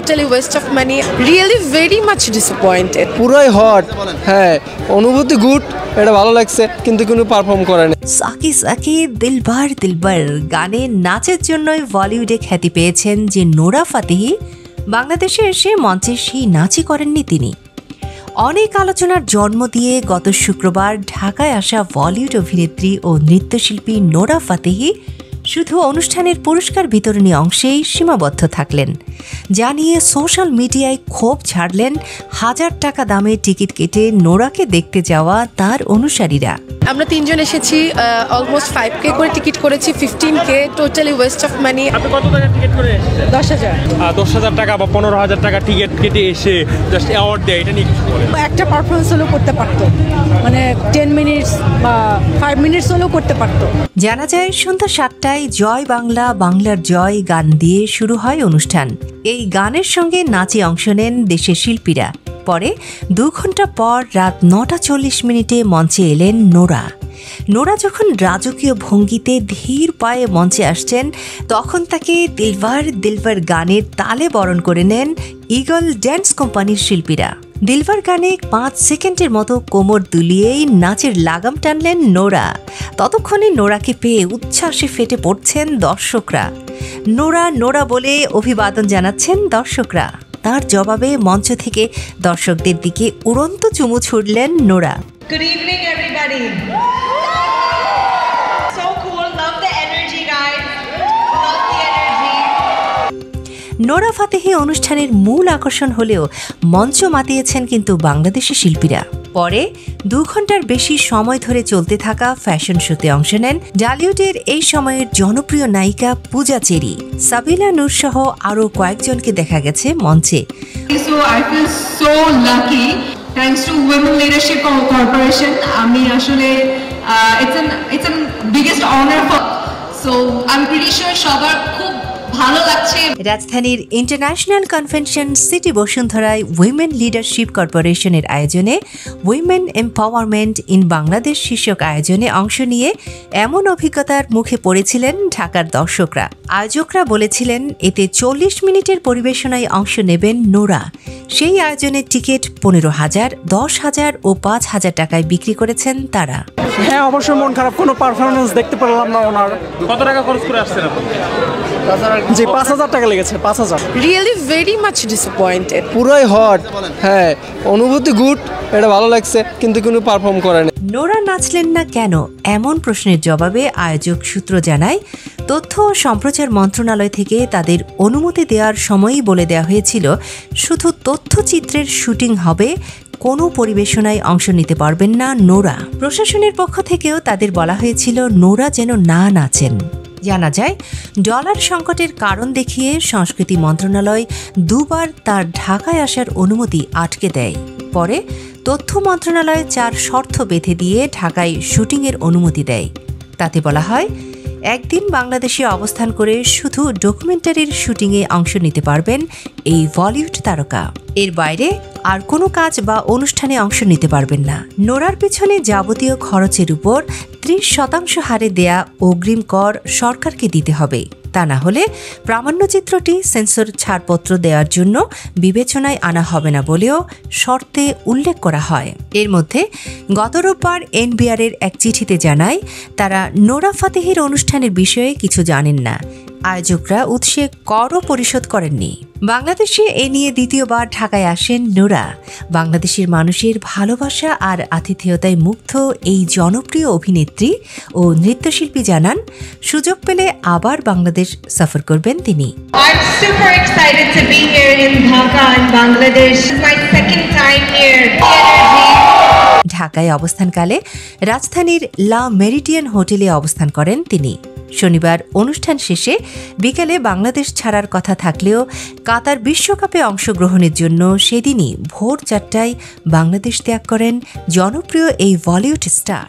totally waste of money. Really very much disappointed. পুরোই hot, হ্যাঁ অনুভূতি গুড, এটা ভালো লাগছে কিন্তু কোনো পারফর্ম করে না। সাকি সাকি দিলবার দিলবার গানে নাচের জন্যই বলিউডে খ্যাতি পেয়েছেন যে নোরা ফাতেহি, বাংলাদেশে এসে মঞ্চে সেই নাচই করেননি তিনি। অনেক আলোচনার জন্ম দিয়ে গত শুক্রবার ঢাকায় আসা বলিউড অভিনেত্রী ও নৃত্যশিল্পী নোরা ফাতেহি শুধু অনুষ্ঠানের পুরস্কার বিতরণী অংশেই সীমাবদ্ধ থাকলেন, যা নিয়ে সোশ্যাল মিডিয়ায় ক্ষোভ ছাড়লেন হাজার টাকা দামের টিকিট কেটে নোরাকে দেখতে যাওয়া তার অনুসারীরা। আমরা তিনজন এসেছি, অলমোস্ট 5K করে টিকিট করেছি, 15K totally West of money. আপনি কত টাকা টিকিট করে এসেছেন? 10,000। 10,000 টাকা বা 15,000 টাকা টিকিট কেটে এসে জাস্ট অ্যাওয়ার্ড দেয়, এটা নিয়ে কিছু বলেন? একটা পারফরমেন্স হলেও করতে পারতো, মানে 10 মিনিটস বা 5 মিনিটস হলেও করতে পারতো। জানা যায় সন্ধ্যা 7টায় জয় বাংলা বাংলার জয় গান দিয়ে শুরু হয় অনুষ্ঠান। এই গানের সঙ্গে নাচে অংশ নেন দেশের শিল্পীরা। পরে 2 ঘন্টা পর রাত 9:40 মঞ্চে এলেন নোরা। নোরা যখন রাজকীয় ভঙ্গিতে ধীর পায়ে মঞ্চে আসছেন, তখন তাকে দিলবার দিলবার গানের তালে বরণ করে নেন ইগল ড্যান্স কোম্পানির শিল্পীরা। দিলবার গানে 5 সেকেন্ডের মতো কোমর দুলিয়েই নাচের লাগাম টানলেন নোরা। ততক্ষণে নোরাকে পেয়ে উচ্ছ্বাসে ফেটে পড়ছেন দর্শকরা। নোরা নোরা বলে অভিবাদন জানাচ্ছেন দর্শকরা। তার জবাবে মঞ্চ থেকে দর্শকদের দিকে উড়ন্ত চুমু ছুড়লেন Nora. Good evening, everybody. So cool. Love the energy, guys. Love the energy. Nora Fatehi অনুষ্ঠানের মূল আকর্ষণ হলেও মঞ্চ মাতিয়েছেন কিন্তু বাংলাদেশি শিল্পীরা। পরে 2 ঘন্টার বেশি সময় ধরে চলতে থাকা ফ্যাশন শোতে অংশ নেন ডালিউডের এই সময়ের জনপ্রিয় নায়িকা পূজা চেরি, সাবিনা নূর সহ আরও কয়েকজনকে দেখা গেছে মঞ্চে। So I feel so lucky. Thanks to Women Leadership Corporation, আমি আসলে it's a biggest honor for. So I'm pretty sure সবার খুব ভালো লাগছে। রাজধানীর ইন্টারন্যাশনাল কনভেনশন সিটি বসুন্ধরায় উইমেন লিডারশিপ কর্পোরেশনের আয়োজনে উইমেন এম্পাওয়ারমেন্ট ইন বাংলাদেশ শীর্ষক আয়োজনে অংশ নিয়ে এমন অভিজ্ঞতার মুখে পড়েছিলেন ঢাকার দর্শকরা। আয়োজকরা বলেছিলেন এতে 40 মিনিটের পরিবেশনায় অংশ নেবেন নোরা। সেই আয়োজনের টিকিট 15,000, 10,000 ও 5,000 টাকায় বিক্রি করেছেন তারা। হ্যাঁ অবশ্যই মন খারাপ, কোনো পারফরমেন্স দেখতে পারলাম না ওনার। কত টাকা খরচ করে আসছেন আপনি? জি 5,000 টাকা লেগেছে, 5,000। Really very much disappointed. পুরোই হট, হ্যাঁ অনুভূতি গুড, এটা ভালো লাগছে কিন্তু কোনো পারফর্ম করে না। নোরা নাচলেন না কেন এমন প্রশ্নের জবাবে আয়োজক সূত্র জানায়, তথ্য ও সম্প্রচার মন্ত্রণালয় থেকে তাদের অনুমতি দেওয়ার সময়ই বলে দেওয়া হয়েছিল শুধু তথ্যচিত্রের শুটিং হবে, কোনো পরিবেশনায় অংশ নিতে পারবেন না নোরা। প্রশাসনের পক্ষ থেকেও তাদের বলা হয়েছিল নোরা যেন না নাচেন। জানা যায় ডলার সংকটের কারণ দেখিয়ে সংস্কৃতি মন্ত্রণালয় 2 বার তার ঢাকায় আসার অনুমতি আটকে দেয়। পরে তথ্য মন্ত্রণালয় 4 শর্ত বেঁধে দিয়ে ঢাকায় শুটিংয়ের অনুমতি দেয়। তাতে বলা হয়, একদিন বাংলাদেশে অবস্থান করে শুধু ডকুমেন্টারির শুটিংয়ে অংশ নিতে পারবেন এই বলিউড তারকা। এর বাইরে আর কোনো কাজ বা অনুষ্ঠানে অংশ নিতে পারবেন না। নোরার পিছনে যাবতীয় খরচের উপর 30% হারে দেয়া অগ্রিম কর সরকারকে দিতে হবে। তা না হলে প্রামাণ্যচিত্রটি সেন্সর ছাড়পত্র দেওয়ার জন্য বিবেচনায় আনা হবে না বলেও শর্তে উল্লেখ করা হয়। এর মধ্যে গত রোববার এনবিআরের এক চিঠিতে জানায়, তারা নোরা ফাতেহির অনুষ্ঠানের বিষয়ে কিছু জানেন না। আয়োজকরা উৎসে করও পরিশোধ করেননি। বাংলাদেশে এ নিয়ে দ্বিতীয়বার ঢাকায় আসেন নোরা। বাংলাদেশের মানুষের ভালোবাসা আর আতিথেয়তায় মুগ্ধ এই জনপ্রিয় অভিনেত্রী ও নৃত্যশিল্পী জানান, সুযোগ পেলে আবার বাংলাদেশ সফর করবেন তিনি। I'm super excited to be here in Dhaka in Bangladesh. It's my second time here. ঢাকায় অবস্থানকালে রাজধানীর লা মেরিডিয়ান হোটেলে অবস্থান করেন তিনি। শনিবার অনুষ্ঠান শেষে বিকেলে বাংলাদেশ ছাড়ার কথা থাকলেও কাতার বিশ্বকাপে অংশগ্রহণের জন্য সেদিনই ভোর 4টায় বাংলাদেশ ত্যাগ করেন জনপ্রিয় এই বলিউড স্টার।